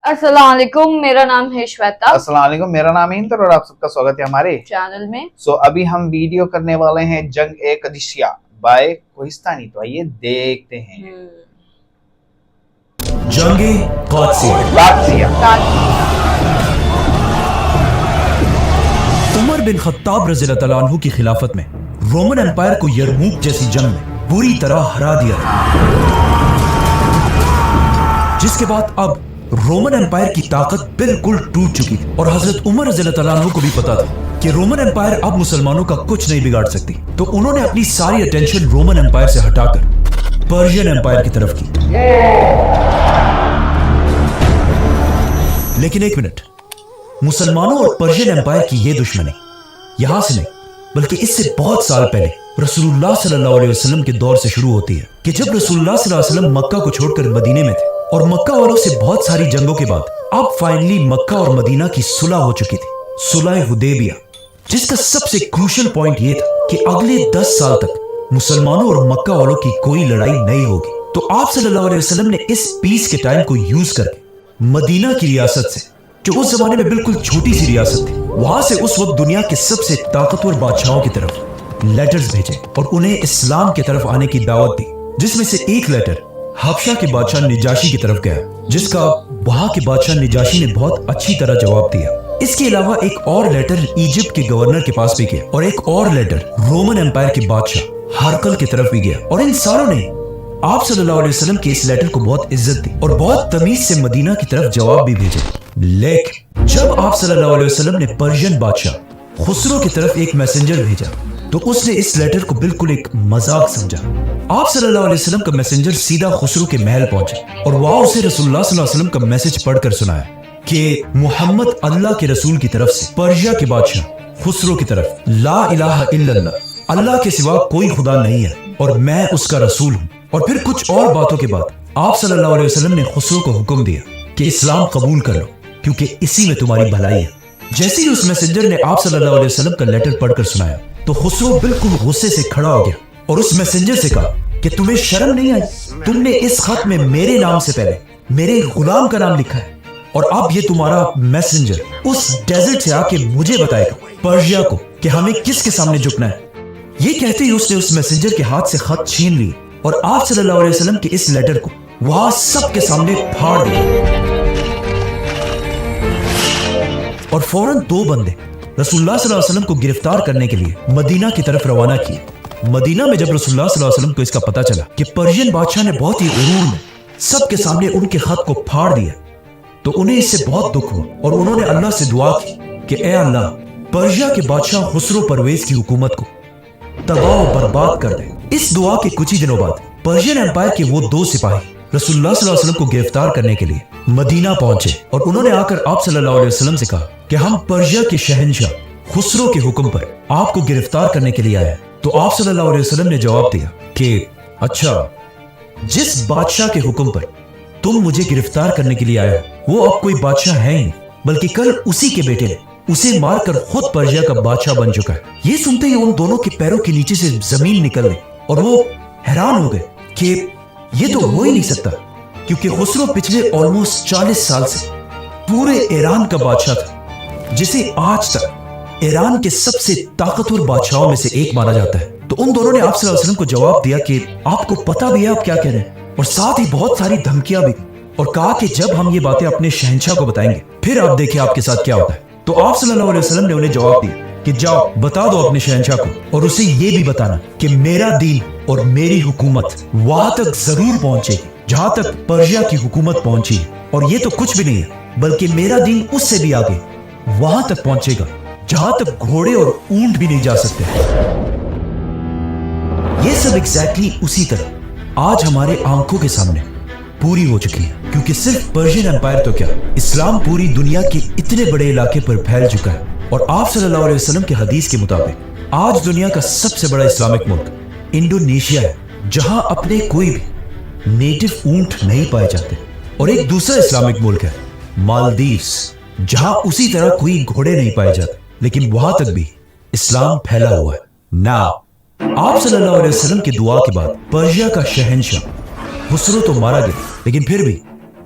अस्सलाम वालेकुम, मेरा नाम है श्वेता। अस्सलाम वालेकुम, मेरा नाम है इंदर और आप सबका स्वागत है हमारे चैनल में। अभी हम वीडियो करने वाले हैं जंग ए कदिसिया बाय कोहिस्तानी। तो आइए देखते हैं। जंग ए कदिसिया। उमर बिन खत्ताब रज़ियल्लाहु तआला अन्हु की खिलाफत में रोमन एम्पायर को यरमूक जैसी जंग में बुरी तरह हरा दिया, जिसके बाद अब रोमन एम्पायर की ताकत बिल्कुल टूट चुकी थी और हजरत उमर रज़ियल्लाहु तआला अन्हु को भी पता था कि रोमन एम्पायर अब मुसलमानों का कुछ नहीं बिगाड़ सकती। तो उन्होंने अपनी सारी अटेंशन रोमन एम्पायर से हटाकर पर्शियन एम्पायर की तरफ की। लेकिन एक मिनट, मुसलमानों और पर्शियन एम्पायर की यह दुश्मनी यहां से नहीं बल्कि इससे बहुत साल पहले रसूलुल्लाह सल्लल्लाहु अलैहि वसल्लम के दौर से शुरू होती है कि जब रसूलुल्लाह सल्लल्लाहु अलैहि वसल्लम मक्का को छोड़कर मदीने में थे और मक्का वालों से बहुत सारी जंगों के बाद अब फाइनली मक्का और मदीना की सुलह हो चुकी थी, सुलह हुदैबिया, जिसका सबसे क्रूशियल पॉइंट यह था कि अगले 10 साल तक मुसलमानों और मक्का वालों की कोई लड़ाई नहीं होगी। तो आप सल्लल्लाहु अलैहि वसल्लम ने इस पीस के टाइम को यूज करके मदीना की रियासत से, जो उस जमाने में बिल्कुल छोटी सी रियासत थी, वहां से उस वक्त दुनिया के सबसे ताकतवर बादशाहों की तरफ लेटर्स भेजे और उन्हें इस्लाम की तरफ आने की दावत दी, जिसमें से एक लेटर हबशा के बादशाह निजाशी की तरफ गया, जिसका वहां के बादशाह निजाशी ने बहुत अच्छी तरह जवाब दिया। इसके अलावा एक और लेटर इजिप्ट के गवर्नर के पास भी गया और एक और लेटर रोमन एम्पायर के बादशाह हरकल की तरफ भी गया। और इन सारों ने आप सल्लल्लाहु अलैहि वसल्लम के इस लेटर को बहुत इज्जत दी और बहुत तमीज से मदीना की तरफ जवाब भी भेजे। लेकिन जब आप सल्लल्लाहु अलैहि वसल्लम ने पर्शियन बादशाह खुसरो की तरफ एक मैसेंजर भेजा तो उसने इस लेटर को बिल्कुल एक मजाक समझा। आप सल्लल्लाहु अलैहि वसल्लम का मैसेंजर सीधा खुसरो के महल पहुंचे और वहां उसे रसूलुल्लाह सल्लल्लाहु अलैहि वसल्लम का मैसेज पढ़कर सुनाया कि मोहम्मद अल्लाह के रसूल की तरफ से पर्शिया के बादशाह खुसरो की तरफ ला इलाहा इल्लल्लाह, अल्लाह के सिवा कोई खुदा नहीं है और मैं उसका रसूल हूँ। और फिर कुछ और बातों के बाद आप सल्लल्लाहु अलैहि वसल्लम ने खुसरो को हुक्म दिया कि इस्लाम कबूल कर लो क्योंकि इसी में तुम्हारी भलाई है। जैसे ही उस मैसेंजर ने आप सल्लल्लाहु अलैहि वसल्लम का लेटर पढ़कर सुनाया तो खुसरो बिल्कुल गुस्से से खड़ा हो गया और उस मैसेंजर से कहा कि तुम्हें शर्म नहीं आई? तुमने इस खत में मेरे नाम से पहले मेरे गुलाम का नाम लिखा है और अब ये तुम्हारा मैसेंजर उस डेजर्ट से आके मुझे बताएगा पर्शिया को कि हमें किसके सामने झुकना है। ये कहते ही उसने उस मैसेंजर के हाथ से खत छीन ली और आप सल्लल्लाहु अलैहि वसल्लम के इस लेटर को वहां सबके सामने फाड़ दिया। और फौरन 2 बंदे रसूलुल्लाह सल्लल्लाहु अलैहि वसल्लम को गिरफ्तार करने के लिए मदीना की तरफ रवाना किए। मदीना में जब रसूलुल्लाह सल्लल्लाहु अलैहि वसल्लम को इसका पता चला कि पर्शियन बादशाह ने बहुत ही गुरूर में सबके सामने उनके खत को फाड़ दिया तो उन्हें इससे बहुत दुख हुआ और उन्होंने अल्लाह से दुआ की कि ए अल्लाह, पर्शिया के बादशाह खुसरो परवेज की हुकूमत को तबाह और बर्बाद कर दे। इस दुआ के कुछ ही दिनों बाद पर्शियन एम्पायर के वो 2 सिपाही रसूलुल्लाह सल्लल्लाहु अलैहि वसल्लम को गिरफ्तार करने के लिए मदीना पहुंचे और उन्होंने आकर आप सल्लल्लाहु अलैहि वसल्लम से कहा कि हम पर्शिया के शहंशाह खुसरो के हुक्म पर आपको गिरफ्तार करने के लिए आए। तो आप सल्लल्लाहु अलैहि वसल्लम ने जवाब दिया कि अच्छा, जिस बादशाह के हुक्म पर तुम मुझे गिरफ्तार करने के लिए आए हो वो अब कोई बादशाह है ही नहीं, बल्कि कल उसी के बेटे ने उसे मारकर खुद पर्शिया का बादशाह बन चुका है। ये सुनते ही उन दोनों के पैरों के नीचे से जमीन निकल गई और वो हैरान हो गए कि ये तो हो ही नहीं सकता, क्योंकि खुसरो पिछले ऑलमोस्ट 40 साल से पूरे ईरान का बादशाह था, जिसे आज तक ईरान के सबसे ताकतवर बादशाहों में से एक माना जाता है। तो उन दोनों ने आप सल्लल्लाहु अलैहि वसल्लम को जवाब दिया कि आपको पता भी है आप क्या कह रहे हैं, और साथ ही बहुत सारी धमकियां भी दी और कहा कि जब हम ये बातें अपने शहंशाह को बताएंगे फिर आप देखिए आपके साथ क्या होता है। तो आप सल्लल्लाहु अलैहि वसल्लम ने उन्हें जवाब दिया कि जाओ बता दो अपने शहंशाह को और उसे ये भी बताना कि मेरा दीन और मेरी हुकूमत वहां तक जरूर पहुंचेगी जहां तक पर्शिया की हुकूमत पहुंची है, और ये तो कुछ भी नहीं है बल्कि मेरा दीन उससे भी आगे वहां तक पहुंचेगा जहां तक घोड़े और ऊंट भी नहीं जा सकते। ये सब एग्जैक्टली उसी तरह आज हमारे आंखों के सामने पूरी हो चुकी है, क्योंकि सिर्फ पर्शियन एम्पायर तो क्या, इस्लाम पूरी दुनिया के इतने बड़े इलाके पर फैल चुका है। और आप सल्लल्लाहु अलैहि वसल्लम के हदीस के मुताबिक आज दुनिया का सबसे बड़ा इस्लामिक मुल्क इंडोनेशिया है, जहां अपने कोई भी नेटिव ऊंट नहीं पाए जाते। और एक दूसरा इस्लामिक मुल्क है मालदीव्स, जहां उसी तरह कोई घोड़े नहीं पाए जाते, लेकिन वहां तक भी इस्लाम फैला हुआ है। आप सल्लल्लाहु अलैहि वसल्लम की दुआ के बाद पर्शिया का शहंशाह खुसरो तो मारा गया, लेकिन फिर भी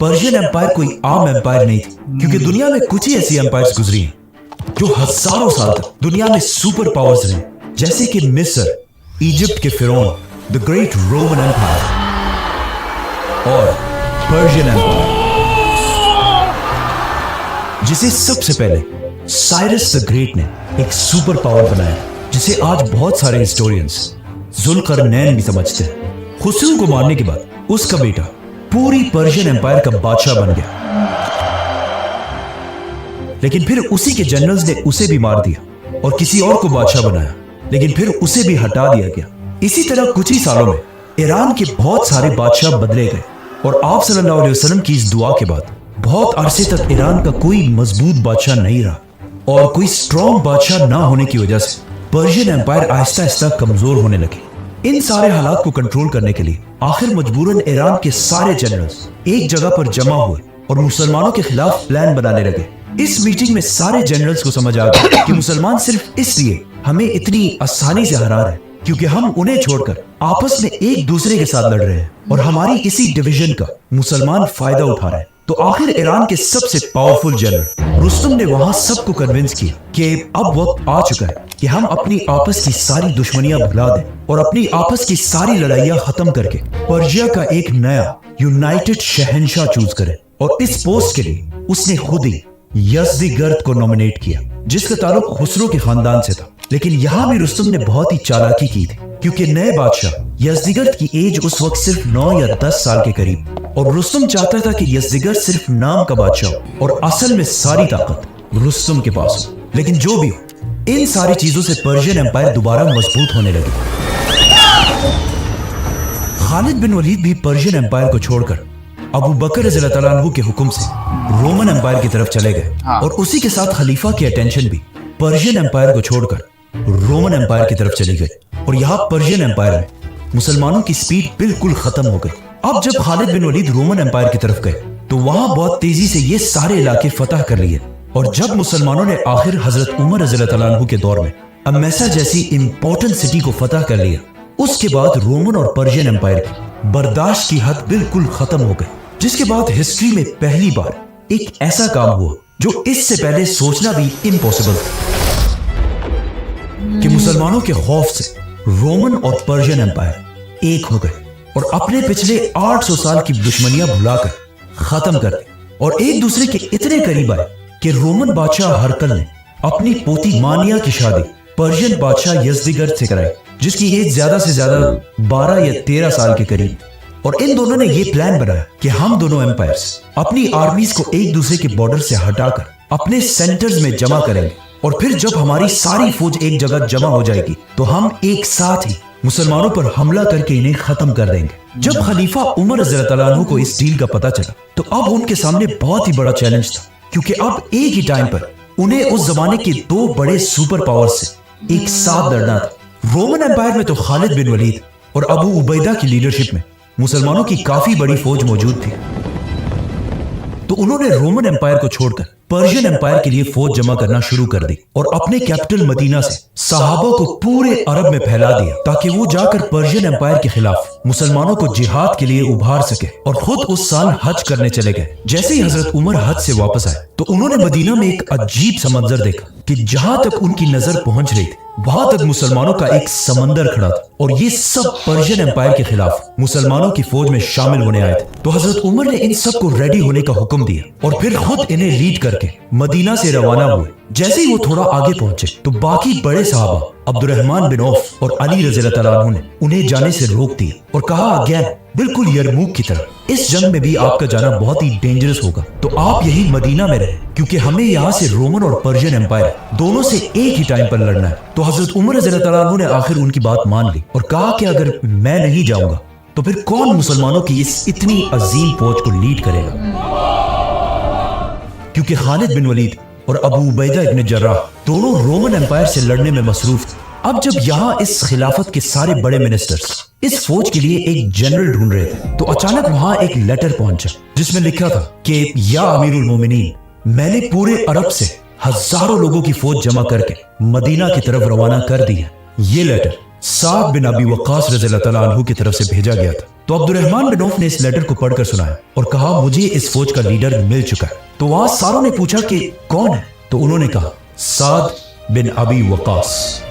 पर्शियन एम्पायर कोई आम एम्पायर नहीं थी, क्योंकि दुनिया में कुछ ही ऐसी एम्पायर्स गुजरी हैं जो हजारों साल तक दुनिया में सुपर पावर्स रहे, जैसे कि मिस्र, इजिप्ट के फिरौन, द ग्रेट रोमन एम्पायर और पर्शियन एम्पायर, जिसे सबसे पहले साइरस द ग्रेट ने एक सुपर पावर बनाया, जिसे आज बहुत सारे हिस्टोरियंस जुल्करनैन भी समझते हैं। खुसरू को मारने के बाद उसका बेटा पूरी पर्शियन एम्पायर का बादशाह बन गया, लेकिन फिर उसी के जनरल्स ने उसे भी मार दिया और किसी और को बादशाह बनाया, लेकिन फिर उसे भी हटा दिया गया। इसी तरह कुछ ही सालों में ईरान के बहुत सारे बादशाह बदले गए और आप सल्लल्लाहु अलैहि वसल्लम की इस दुआ के बाद बहुत अरसे तक ईरान का कोई मजबूत बादशाह नहीं रहा, और कोई स्ट्रॉन्ग बादशाह ना होने की वजह से पर्शियन एम्पायर आहिस्ता आहिस्ता कमजोर होने लगे। इन सारे हालात को कंट्रोल करने के लिए आखिर मजबूरन ईरान के सारे जनरल्स एक जगह पर जमा हुए और मुसलमानों के खिलाफ प्लान बनाने लगे। इस मीटिंग में सारे जनरल्स को समझ आ गया कि मुसलमान सिर्फ इसलिए हमें इतनी आसानी से हरा रहे क्योंकि हम उन्हें छोड़कर आपस में एक दूसरे के साथ लड़ रहे हैं, और हमारी इसी डिवीजन का मुसलमान फायदा उठा रहे हैं। तो आखिर ईरान के सबसे पावरफुल जनरल रुस्तम ने वहां सबको कन्विंस किया कि अब वक्त आ चुका है कि हम अपनी आपस की सारी दुश्मनियां भुला दें और अपनी आपस की सारी लड़ाइयां खत्म करके पर्शिया का एक नया यूनाइटेड शहंशाह चूज करें। और इस पोस्ट के लिए उसने खुद ही यज़दिगर्द को नॉमिनेट किया, जिसका ताल्लुक खुसरो के खानदान से था। लेकिन यहाँ भी रुस्तम ने बहुत ही चालाकी की थी, क्योंकि नए बादशाह यज़दिगर्द की एज उस वक्त सिर्फ 9 या 10 साल के करीब, और रुस्तम चाहता था कि यज़दिगर्द सिर्फ नाम का बादशाह हो और असल में सारी ताकत रुस्तम के पास हो। लेकिन जो भी हो, इन सारी चीजों से पर्शियन एम्पायर दोबारा मजबूत होने लगी। खालिद बिन वलीद भी पर्शियन एम्पायर को छोड़कर अबू बकर रज़ियल्लाहु तआला अन्हु के हुक्म से रोमन एम्पायर की तरफ चले गए, और उसी के साथ खलीफा की अटेंशन भी पर्शियन एम्पायर को छोड़कर रोमन एम्पायर की तरफ चली गई। और यहाँ पर्शियन एम्पायर में मुसलमानों की स्पीड बिल्कुल खत्म हो गई। अब जब Khalid bin Waleed Roman empire की तरफ गए तो वहां बहुत तेजी से ये सारे इलाके फतह कर लिए, और जब मुसलमानों ने आखिर हजरत उमर रज़ियल्लाहु तआला अन्हु के दौर में अमेसा जैसी इंपॉर्टेंट सिटी को फतह कर लिया, उसके बाद रोमन और पर्शियन एम्पायर की बर्दाश्त की हद बिल्कुल खत्म हो गई। जिसके बाद हिस्ट्री में पहली बार एक ऐसा काम हुआ जो इससे पहले सोचना भी इम्पॉसिबल था, कि मुसलमानों के खौफ से रोमन और पर्शियन एम्पायर एक हो गए और अपने पिछले 800 साल की दुश्मनियां भुलाकर खत्म कर दी, और एक दूसरे के इतने करीब आए कि रोमन बादशाह हरकल ने अपनी पोती मानिया की शादी पर्शियन बादशाह यज़दिगर्द से कराई, जिसकी एज ज्यादा से ज्यादा 12 या 13 साल के करीब। और इन दोनों ने ये प्लान बनाया कि हम दोनों एम्पायर्स अपनी आर्मीज को एक दूसरे के बॉर्डर से हटाकर अपने सेंटर्स में जमा करेंगे, और फिर जब हमारी सारी फौज एक जगह जमा हो जाएगी तो हम एक साथ ही मुसलमानों पर हमला करके इन्हें खत्म कर देंगे। जब खलीफा उमर रज़ियल्लाहु तआला अन्हु को इस डील का पता चला तो अब उनके सामने बहुत ही बड़ा चैलेंज था, क्योंकि अब एक ही टाइम पर उन्हें उस जमाने के 2 बड़े सुपर पावर से एक साथ लड़ना था। रोमन एम्पायर में तो खालिद बिन वलीद और अबू उबैदा की लीडरशिप में मुसलमानों की काफी बड़ी फौज मौजूद थी, तो उन्होंने रोमन एम्पायर को छोड़कर पर्शियन एम्पायर के लिए फौज जमा करना शुरू कर दी, और अपने कैपिटल मदीना से सहाबा को पूरे अरब में फैला दिया, ताकि वो जाकर पर्शियन एम्पायर के खिलाफ मुसलमानों को जिहाद के लिए उभार सके। और खुद उस साल हज करने चले गए। जैसे ही हजरत उमर हज से वापस आए तो उन्होंने मदीना में एक अजीब सा मंजर देखा कि जहां तक उनकी नजर पहुंच रही थी वहां तक मुसलमानों का एक समंदर खड़ा था, और ये सब पर्शियन एम्पायर के खिलाफ मुसलमानों की फौज में शामिल होने आए थे। तो हजरत उमर ने इन सब को रेडी होने का हुक्म दिया और फिर खुद इन्हें लीड करके मदीना से रवाना हुए। जैसे ही वो थोड़ा आगे पहुंचे तो बाकी बड़े सहाबा अब्दुर्रहमान बिन औफ और अली रज़ियल्लाहु तआला अन्हु ने उन्हें जाने से रोक दिया और कहा, अगेन बिल्कुल यरमूक की तरह इस जंग में भी आपका जाना बहुत ही डेंजरस होगा, तो आप यही मदीना में रहे, क्योंकि हमें यहाँ से रोमन और पर्शियन एम्पायर दोनों से एक ही टाइम पर लड़ना है। तो हजरत उमर रज़ियल्लाहु तआला अन्हु ने आखिर उनकी बात मान ली और कहा कि अगर मैं नहीं जाऊंगा तो फिर कौन मुसलमानों की इस इतनी अजीम फौज को लीड करेगा, क्योंकि खालिद बिन वलीद और अबू उबैदा इब्न जर्राह दोनों रोमन एम्पायर से लड़ने में मसरूफ थे। अब जब यहाँ इस खिलाफत के सारे बड़े मिनिस्टर्स इस फौज के लिए एक जनरल ढूंढ रहे थे तो अचानक वहां एक लेटर पहुंचा जिसमें लिखा था कि या अमीरुल मोमिनीन, मैंने पूरे अरब से हजारों लोगों की फौज जमा करके मदीना की तरफ रवाना कर दी है। ये लेटर साद बिन अबी वक्कास रज़ियल्लाहु तआला अन्हु की तरफ से भेजा गया था। तो अब्दुर्रहमान बिन औफ ने इस लेटर को पढ़कर सुनाया और कहा मुझे इस फौज का लीडर मिल चुका है। तो वहां सारों ने पूछा कि कौन है, तो उन्होंने कहा साद बिन अबी वक्कास।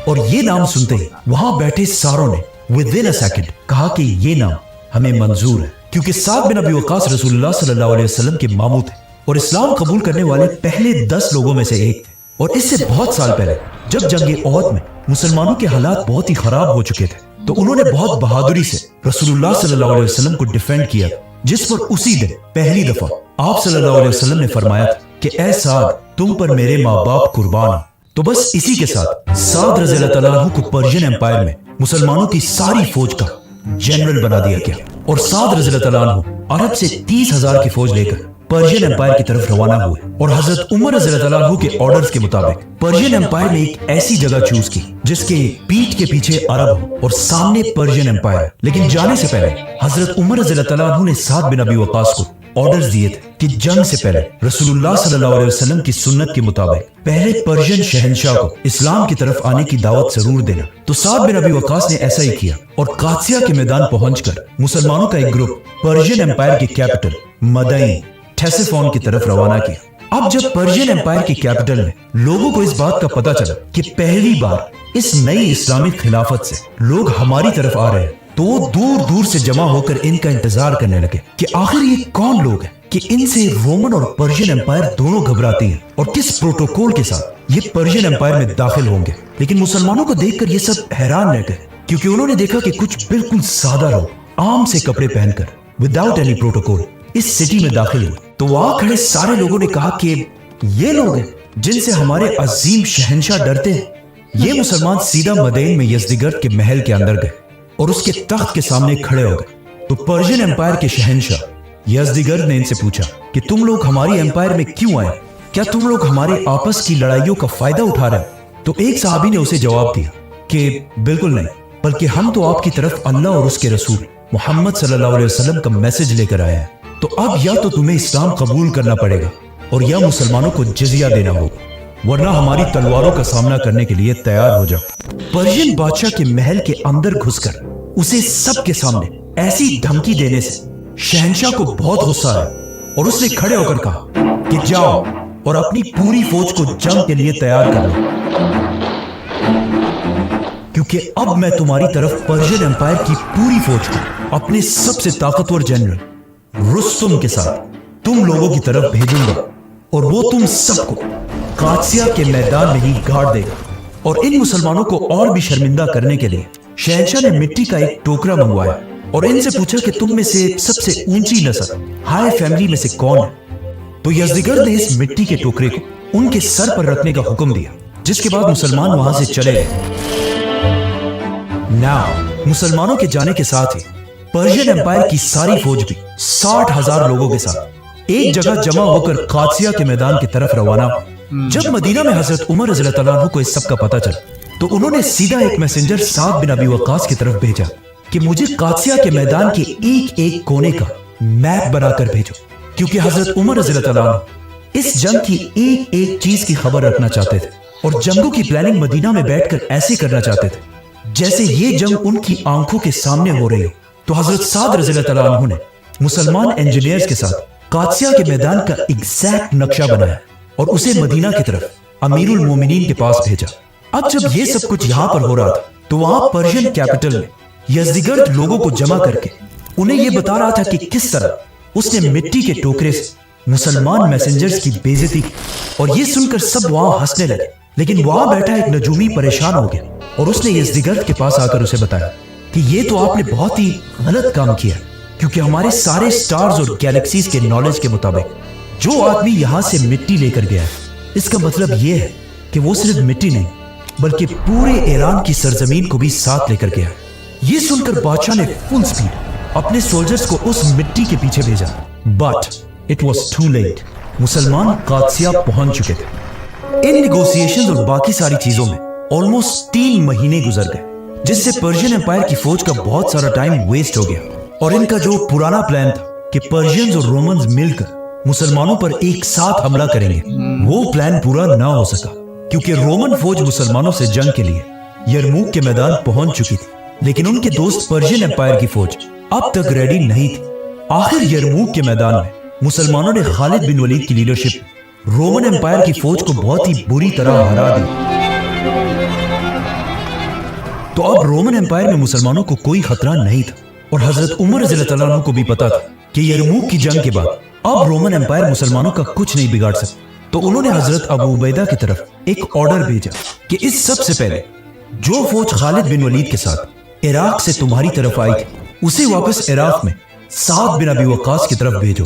और ये नाम सुनते ही वहां बैठे सारों ने विद इन अ सेकंड कहा कि ये नाम हमें मंजूर है, क्योंकि साद बिन अबी वक्कास रसूलुल्लाह सल्लल्लाहु अलैहि वसल्लम के मामू थे और इस्लाम कबूल करने वाले पहले 10 लोगों में से एक थे। और इससे बहुत साल पहले जब जंग ओहद में मुसलमानों के हालात बहुत ही खराब हो चुके थे, तो उन्होंने बहुत बहादुरी से रसूलुल्लाह सल्लल्लाहु अलैहि वसल्लम को डिफेंड किया, जिस पर उसी दिन पहली दफा आप सल्लल्लाहु अलैहि वसल्लम ने फरमाया था कि ऐ साद तुम पर मेरे माँ बाप कुर्बान हैं। तो बस इसी के साथ साद रज़ियल्लाहु तआला अन्हु को पर्शियन एम्पायर में मुसलमानों की सारी फौज का जनरल बना दिया गया और साद रज़ियल्लाहु तआला अन्हु अरब से 30,000 की फौज लेकर पर्शियन एम्पायर की तरफ रवाना हुए और हजरत उमर रज़ियल्लाहु तआला अन्हु के ऑर्डर्स के मुताबिक पर्शियन एम्पायर ने एक ऐसी जगह चूज की जिसके पीठ के पीछे अरब हो और सामने पर्शियन एम्पायर। लेकिन जाने से पहले हजरत उमर रज़ियल्लाहु तआला अन्हु ने साद बिन अबी वक्कास को ऑर्डर्स दिए थे कि जंग से पहले रसूलुल्लाह सल्लल्लाहु अलैहि वसल्लम की सुन्नत के मुताबिक पहले पर्शियन शहंशाह को इस्लाम की तरफ आने की दावत जरूर देना। तो साद बिन अबी वक्कास ने ऐसा ही किया और कादसिया के मैदान पहुंचकर मुसलमानों का एक ग्रुप पर्शियन एम्पायर की कैपिटल मदइन टेसिफोन की तरफ रवाना किया। अब जब पर्शियन एम्पायर की कैपिटल में लोगों को इस बात का पता चला कि पहली बार इस नई इस्लामिक खिलाफत से लोग हमारी तरफ आ रहे हैं, तो वो दूर दूर से जमा होकर इनका इंतजार करने लगे कि आखिर ये कौन लोग हैं कि इनसे रोमन और पर्शियन एम्पायर दोनों घबराती हैं और किस प्रोटोकॉल के साथ ये पर्शियन एम्पायर में दाखिल होंगे। लेकिन मुसलमानों को देखकर ये सब हैरान रह गए, क्योंकि उन्होंने देखा कि कुछ बिल्कुल सादा लोग आम से कपड़े पहनकर विदाउट एनी प्रोटोकॉल इस सिटी में दाखिल हुए। तो वहां खड़े सारे लोगों ने कहा कि ये लोग हैं जिनसे हमारे अजीम शहंशाह डरते हैं। ये मुसलमान सीधा मदीन में यज़दिगर्द के महल के अंदर गए और उसके तख्त के सामने खड़े हो गए। तो पर्शियन एम्पायर के शहंशाह यज़दिगर्द ने इनसे पूछा कि तुम लोग हमारी एम्पायर में क्यों आए, क्या तुम लोग हमारे आपस की लड़ाइयों का फायदा उठा रहे हो? तो एक सहाबी ने उसे जवाब दिया कि बिल्कुल नहीं, बल्कि हम तो आपकी तरफ अल्लाह और उसके रसूल मोहम्मद सल्लल्लाहु अलैहि वसल्लम का मैसेज लेकर आए हैं। तो अब या तो तुम्हें इस्लाम कबूल करना पड़ेगा और या मुसलमानों को जिजिया देना होगा, वरना हमारी तलवारों का सामना करने के लिए तैयार हो जाओ। पर्शियन बादशाह के महल के अंदर घुसकर उसे सबके सामने ऐसी धमकी देने से शहंशाह को बहुत गुस्सा आया और उसने खड़े होकर कहा कि जाओ और अपनी पूरी फौज को जंग के लिए तैयार कर लो, क्योंकि अब मैं तुम्हारी तरफ पर्शियन एम्पायर की पूरी फौज को अपने सबसे ताकतवर जनरल रुस्तुम के साथ तुम लोगों की तरफ भेजूंगा और वो तुम सबको कादसिया के मैदान में ही गाड़ देगा। और इन मुसलमानों को और भी शर्मिंदा करने के लिए शहंशाह ने मिट्टी का एक टोकरा मंगवाया और इनसे पूछा कि तुम में से सबसे ऊंची नस्ल हाई फैमिली में से कौन है। तो यज़दिगर्द ने इस मिट्टी के टोकरे को उनके सर पर रखने का हुक्म दिया, जिसके बाद मुसलमान वहां से चले गए। नाउ मुसलमानों के जाने के साथ ही पर्शियन एम्पायर की सारी फौज भी 60,000 लोगों के साथ एक जगह जमा होकर कादसिया के मैदान की तरफ रवाना हुई। जब मदीना में हजरत उमर रज़ियल्लाहु तआला अन्हु को इस सब का पता चला, तो उन्होंने सीधा एक मैसेंजर साद बिन अबी वक्कास की तरफ भेजा कि मुझे कादसिया के मैदान के एक एक कोने का मैप बनाकर भेजो, क्योंकि हजरत उमर रज़ियल्लाहु तआला अन्हु इस जंग की एक एक चीज की खबर रखना चाहते थे और जंगों की प्लानिंग मदीना में बैठकर ऐसे करना चाहते थे जैसे ये जंग उनकी आंखों के सामने हो रही हो। तो हजरत साद रज़ियल्लाहु तआला अन्हु ने मुसलमान इंजीनियर्स के साथ कादसिया के मैदान का एग्जैक्ट नक्शा बनाया और उसे मदीना की तरफ अमीरुल मोमिनीन के पास भेजा। अब जब ये सब कुछ यहाँ पर हो रहा था, तो वहां पर्शियन कैपिटल में यज़दिगर्द लोगों को जमा करके उन्हें यह बता रहा था कि किस तरह उसने मिट्टी के टोकरे से मुसलमान मैसेंजर्स की बेइज्जती की। और ये सुनकर सब वहां हंसने लगे, लेकिन वहां बैठा एक नजूमी परेशान हो गया और उसने यज़दिगर्द के पास आकर उसे बताया कि ये तो आपने बहुत ही गलत काम किया, क्योंकि हमारे सारे स्टार्स और गैलेक्सीज के नॉलेज के मुताबिक जो आदमी यहाँ से मिट्टी लेकर गया है, इसका मतलब ये है कि वो सिर्फ मिट्टी नहीं बल्कि पूरे ईरान की सरजमीन को भी साथ लेकर गया। ये सुनकर बादशाह ने फुल स्पीड अपने सोल्जर्स को उस मिट्टी के पीछे भेजा, but it was too late. मुसलमान कादसिया पहुंच चुके थे। इन निगोशिएशंस और बाकी सारी चीजों में ऑलमोस्ट 3 महीने गुजर गए, जिससे पर्शियन एम्पायर की फौज का बहुत सारा टाइम वेस्ट हो गया और इनका जो पुराना प्लान था कि पर्शियंस और रोमन्स मिलकर मुसलमानों पर एक साथ हमला करेंगे, वो प्लान पूरा ना हो सका, क्योंकि रोमन फौज मुसलमानों से जंग के लिए यरमूक के मैदान पहुंच चुकी थी, लेकिन उनके दोस्त पर्शियन एम्पायर की फौज अब तक रेडी नहीं थी। आखिर यरमूक के मैदान में मुसलमानों ने खालिद बिन वलीद की लीडरशिप रोमन एम्पायर की फौज को बहुत ही बुरी तरह हरा दी। तो अब रोमन एम्पायर में मुसलमानों को कोई खतरा नहीं था और हजरत उमर रज़ियल्लाहु अन्हु को भी पता था कि यरमूक की जंग के बाद अब रोमन एम्पायर मुसलमानों का कुछ नहीं बिगाड़ सकता। तो उन्होंने हजरत अबू उबैदा की तरफ एक ऑर्डर भेजा कि इस सबसे पहले जो फौज खालिद बिन वलीद के साथ इराक से तुम्हारी तरफ आई थी उसे वापस इराक में साद बिन अबी वक्कास की तरफ भेजो।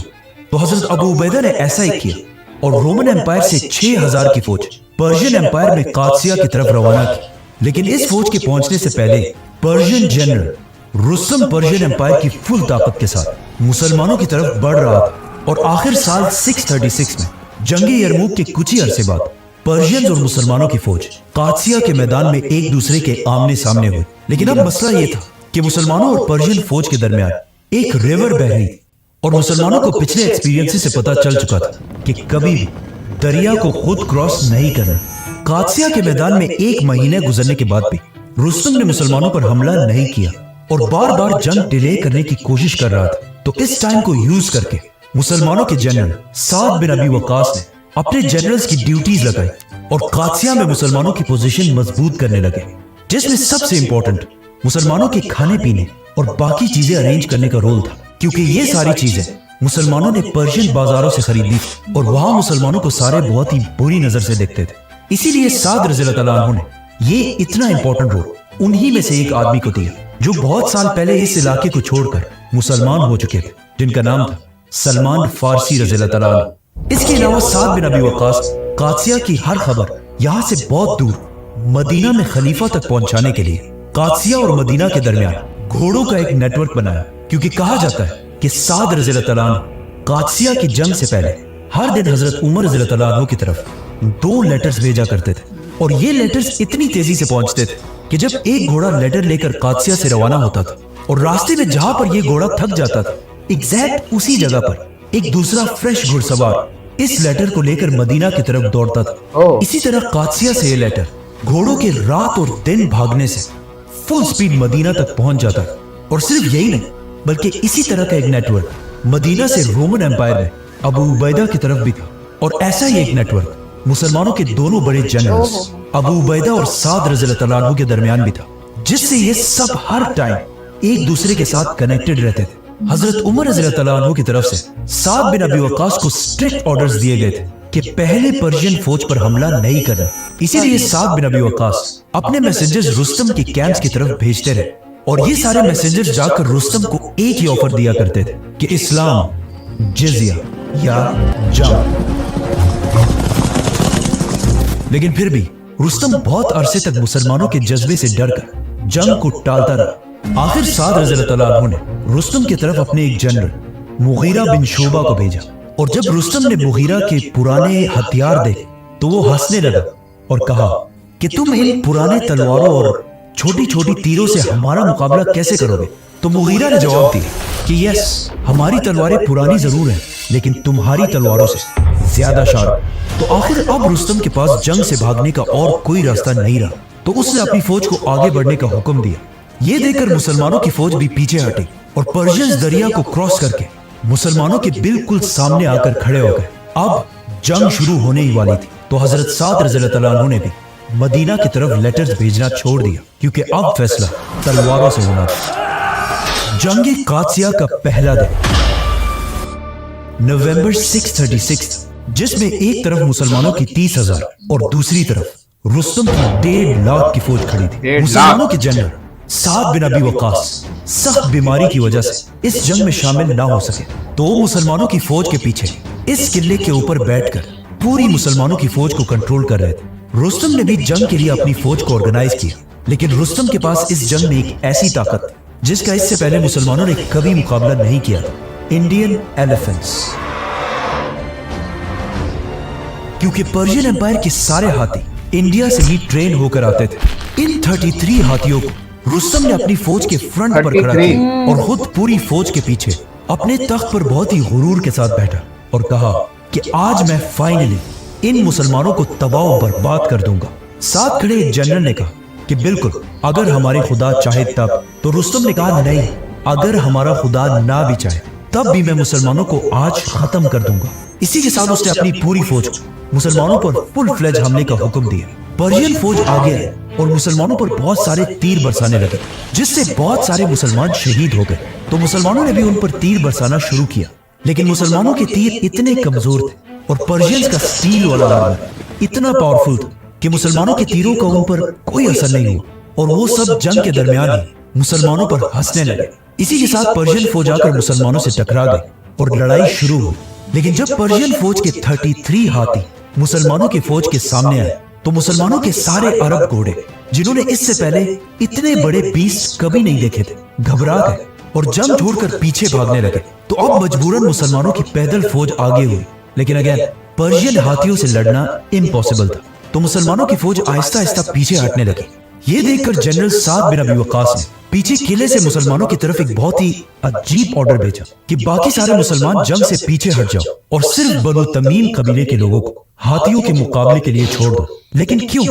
तो हजरत अबू उबैदा ने ऐसा ही किया और रोमन एम्पायर से 6000 की फौज पर्शियन एम्पायर में कादसिया की तरफ रवाना की। लेकिन इस फौज के पहुंचने से पहले Persian general Rustam Persian empire की फुल ताकत के साथ मुसलमानों की तरफ बढ़ रहा था और आखिर साल 636 में जंगे यरमूक के कुछ ही अरसे बाद पर्शियंस और मुसलमानों की फौज कादसिया के मैदान में एक दूसरे के आमने सामने हुए। लेकिन अब मसला यह था कि मुसलमानों और पर्शियन फौज के दरमियान एक रिवर बह रही थी और मुसलमानों को पिछले एक्सपीरियंस से पता चल चुका था कि कभी भी दरिया को खुद क्रॉस नहीं करना। कादसिया के मैदान में 1 महीने गुजरने के बाद भी रुस्तम ने मुसलमानों पर हमला नहीं किया और बार बार जंग डिले करने की कोशिश कर रहा था। तो इस टाइम को यूज करके मुसलमानों के जनरल साद बिन अबी वक्कास ने अपने जनरल्स की ड्यूटीज लगाई और कादसिया में मुसलमानों की पोजीशन मजबूत करने लगे, जिसमें सबसे इंपॉर्टेंट मुसलमानों के खाने पीने और बाकी चीजें अरेंज करने का रोल था, क्योंकि ये सारी चीजें मुसलमानों ने पर्शियन बाजारों से खरीदी थी और वहां मुसलमानों को सारे बहुत ही बुरी नजर से देखते थे। इसीलिए साद रज़ियल्लाहु अन्हु ने ये इतना इंपॉर्टेंट रोल उन्हीं में से एक आदमी को दिया जो बहुत साल पहले इस इलाके को छोड़कर मुसलमान हो चुके थे, जिनका नाम था सलमान फारसी रज़ियल्लाहु अन्हु। इसके अलावा साद बिन अबी वक्कास कादसिया की हर खबर यहाँ से बहुत दूर मदीना में खलीफा तक पहुंचाने के लिए कादसिया और मदीना के दरमियान घोड़ों का एक नेटवर्क बनाया, क्योंकि कहा जाता है कि साद रज़ियल्लाहु अन्हु कादसिया की जंग से पहले हर दिन हजरत उमर रज़ियल्लाहु अन्हु की तरफ 2 लेटर्स भेजा करते थे और ये लेटर्स इतनी तेजी से पहुंचते थे कि जब एक घोड़ा लेटर लेकर कादसिया से रवाना होता था और रास्ते में जहां पर ये घोड़ा थक जाता था, एग्जैक्ट उसी जगह पर एक दूसरा फ्रेश घुड़सवार इस लेटर को लेकर मदीना की तरफ दौड़ता था। इसी तरह कादसिया से ये लेटर घोड़ों के रात और दिन भागने से फुल स्पीड मदीना तक पहुंच जाता था। और सिर्फ यही नहीं, बल्कि इसी तरह का एक नेटवर्क मदीना से रोमन एम्पायर में अबू उबैदा की तरफ भी था और ऐसा ही एक नेटवर्क मुसलमानों के दोनों बड़े जनरल्स अबू उबैदा और साद रज़ियल्लाहु अन्हु के दरमियान भी था, जिससे ये सब हर टाइम एक दूसरे के साथ कनेक्टेड रहते थे। हजरत उमर रज़ियल्लाहु अन्हु की तरफ से साद बिन अबी वक्कास को स्ट्रिक्ट ऑर्डर्स दिए गए थे कि पहले पर्शियन फौज पर हमला नहीं करना। इसीलिए साद बिन अबी वक्कास अपने मैसेंजर्स रुस्तम के कैंप्स की तरफ भेजते रहे और ये सारे मैसेंजर्स जाकर रुस्तम को एक ही ऑफर दिया करते थे कि इस्लाम, जिज़िया या जंग। लेकिन फिर भी रुस्तम बहुत अरसे तक मुसलमानों के जज्बे से डरकर जंग को टालता रहा। आखिर साद रज़ियल्लाहु अन्हु ने रुस्तम की तरफ अपने एक जनरल मुगीरा बिन शोबा को भेजा और जब रुस्तम ने मुगीरा के पुराने हथियार देखे तो वो हंसने लगा और कहा कि तुम इन पुराने तलवारों और छोटी छोटी तीरों से हमारा मुकाबला कैसे करोगे। तो मुगीरा ने जवाब दिया कि यस, हमारी तलवारें पुरानी जरूर हैं, लेकिन तुम्हारी तलवारों से ज्यादा शार्प। तो आखिर अब रुस्तम के पास जंग से भागने का और कोई रास्ता नहीं रहा, तो उसने अपनी फौज को आगे बढ़ने का हुक्म दिया। ये देखकर मुसलमानों की फौज भी पीछे हटी और पर्शियंस दरिया को क्रॉस करके मुसलमानों के बिल्कुल सामने आकर खड़े हो गए। अब जंग शुरू होने ही वाली थी, तो हजरत साद रज़ियल्लाहु अन्हु ने भी मदीना की तरफ लेटर्स भेजना छोड़ दिया, क्योंकि अब फैसला तलवारों से होना था। जंगे कादसिया का पहला दिन नवंबर 636, जिसमें एक तरफ मुसलमानों की 30,000 और दूसरी तरफ रुस्तम की 1.5 लाख की फौज खड़ी थी। मुसलमानों के जनरल साद बिन अबी वक्कास सख्त बीमारी की वजह से इस जंग में शामिल ना हो सके, तो वो मुसलमानों की फौज के पीछे इस किले के ऊपर बैठकर पूरी मुसलमानों की फौज को कंट्रोल कर रहे थे। रुस्तम ने भी जंग के लिए अपनी फौज को ऑर्गेनाइज किया, लेकिन रुस्तम के पास इस जंग में एक ऐसी ताकत जिसका इससे पहले मुसलमानों ने कभी मुकाबला नहीं किया। Indian elephants. क्योंकि पर्शियन एम्पायर के सारे हाथी इंडिया से ही ट्रेन होकर आते थे। इन 33 हाथियों को रुस्तम ने अपनी फौज के फ्रंट पर खड़ा किया और खुद पूरी फौज के पीछे अपने तख्त पर बहुत ही गुरूर के साथ बैठा और कहा कि आज मैं फाइनली इन मुसलमानों को तबाह और बर्बाद कर दूंगा। साथ खड़े एक जनरल ने कहा कि बिल्कुल अगर हमारे खुदा चाहे तब। तो रुस्तम ने कहा नहीं, अगर हमारा खुदा ना भी चाहे तब भी मैं मुसलमानों को आज खत्म कर दूंगा। इसी के साथ उसने अपनी पूरी फौज मुसलमानों पर फुल फ्लेज हमले का हुक्म दिया। पर्शियन फौज आगे आई और मुसलमानों पर बहुत सारे तीर बरसाने लगे, जिससे बहुत सारे मुसलमान शहीद हो गए। तो मुसलमानों ने भी उन पर तीर बरसाना शुरू किया, लेकिन मुसलमानों के तीर इतने कमजोर थे और पर्शियंस का स्टील वाला आर्मर इतना पावरफुल था कि मुसलमानों के तीरों का उन पर कोई असर नहीं हुआ और वो सब जंग के दरमियान ही मुसलमानों पर हंसने लगे। इसी के साथ पर्शियन फौज आकर मुसलमानों से टकरा गई और लड़ाई शुरू हुई। लेकिन जब पर्शियन फौज के 33 हाथी मुसलमानों की फौज के सामने आए तो मुसलमानों के सारे अरब घोड़े, जिन्होंने इससे पहले इतने बड़े बीस्ट कभी नहीं देखे थे, घबरा गए और जंग छोड़कर पीछे भागने लगे। तो अब मजबूरन मुसलमानों की पैदल फौज आगे हुई, लेकिन अगेन पर्शियन हाथियों से लड़ना इम्पॉसिबल था। तो मुसलमानों की फौज आहिस्ता आहिस्ता पीछे हटने लगी। ये देखकर जनरल साद बिन अबी वक्कास ने पीछे किले से मुसलमानों की तरफ एक बहुत ही अजीब ऑर्डर भेजा कि बाकी सारे मुसलमान जंग से पीछे हट जाओ और सिर्फ बनु तमीम कबीले के लोगों को हाथियों के मुकाबले के लिए छोड़ दो। लेकिन क्यों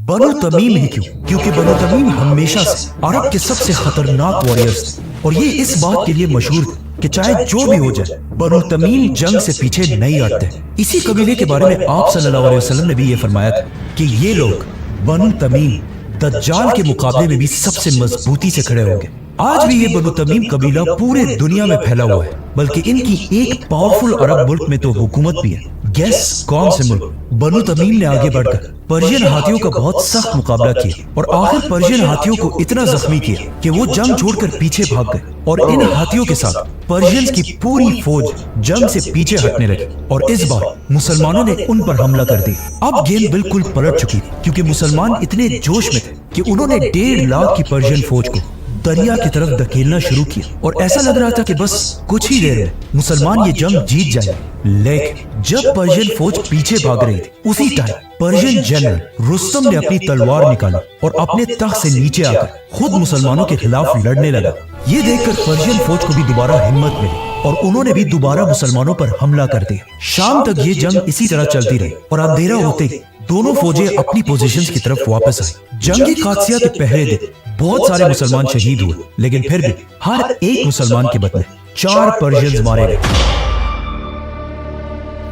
बनु तमीम ही क्यों? क्योंकि बनु तमीम हमेशा से अरब के सबसे खतरनाक वॉरियर्स थे और ये इस बात के लिए मशहूर थे कि चाहे जो भी हो जाए बनु तमीम जंग से पीछे नहीं हटते। इसी कबीले के बारे में आप सल्लल्लाहु अलैहि वसल्लम ने भी ये फरमाया था कि ये लोग बनु तमीम दज्जाल के मुकाबले में भी सबसे मजबूती से खड़े होंगे। आज भी ये बनु तमीम कबीला पूरे दुनिया में फैला हुआ है, बल्कि इनकी एक पावरफुल अरब मुल्क में तो हुकूमत भी है। गैस कौन से मुल्क? बनु तमीम ने आगे बढ़कर पर्शियन हाथियों का बहुत सख्त मुकाबला किया और आखिर पर्शियन हाथियों को इतना जख्मी किया कि वो जंग छोड़कर पीछे भाग गए और इन हाथियों के साथ पर्शियंस की पूरी फौज जंग से पीछे हटने लगी और इस बार मुसलमानों ने उन पर हमला कर दिया। अब गेम बिल्कुल पलट चुकी थी, क्योंकि मुसलमान इतने जोश में थे कि उन्होंने 1.5 लाख की पर्शियन फौज को दरिया की तरफ धकेलना शुरू किया और ऐसा लग रहा था कि बस कुछ ही देर में मुसलमान ये जंग जीत जाएंगे। लेकिन जब पर्शियन फौज पीछे भाग रही थी, उसी टाइम पर्शियन जनरल रुस्तम ने अपनी तलवार निकाली और अपने तख्त से नीचे आकर खुद मुसलमानों के खिलाफ लड़ने लगा। ये देखकर पर्शियन फौज को भी दोबारा हिम्मत मिली और उन्होंने भी दोबारा मुसलमानों पर हमला कर दिया। शाम तक ये जंग इसी तरह चलती रही और अंधेरा होते ही दोनों फौजें अपनी पोजीशंस की तरफ वापस आई। जंगी कादसिया के पहले दिन बहुत सारे मुसलमान शहीद हुए, लेकिन फिर भी हर एक मुसलमान के बदले 4 पर्शियंस मारे गए।